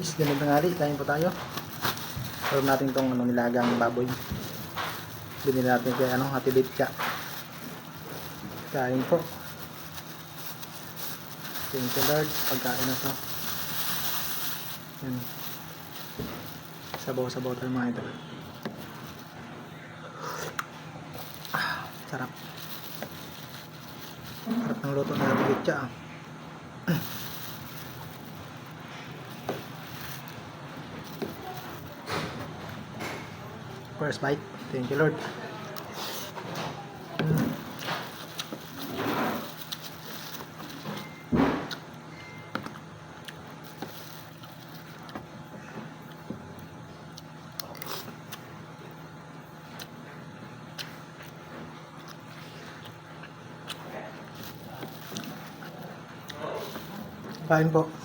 Guys, ganun na nga rin. Kain po tayo. Meron natin itong nilagang baboy. Binili natin kay Ate Litka. Kain po. Thank you Lord. Pagkain na to. Yan. Sabaw-sabaw tayo mga ito. Sarap. Sarap ng luto na Ate Litka. First bite. Thank you Lord. Kain po.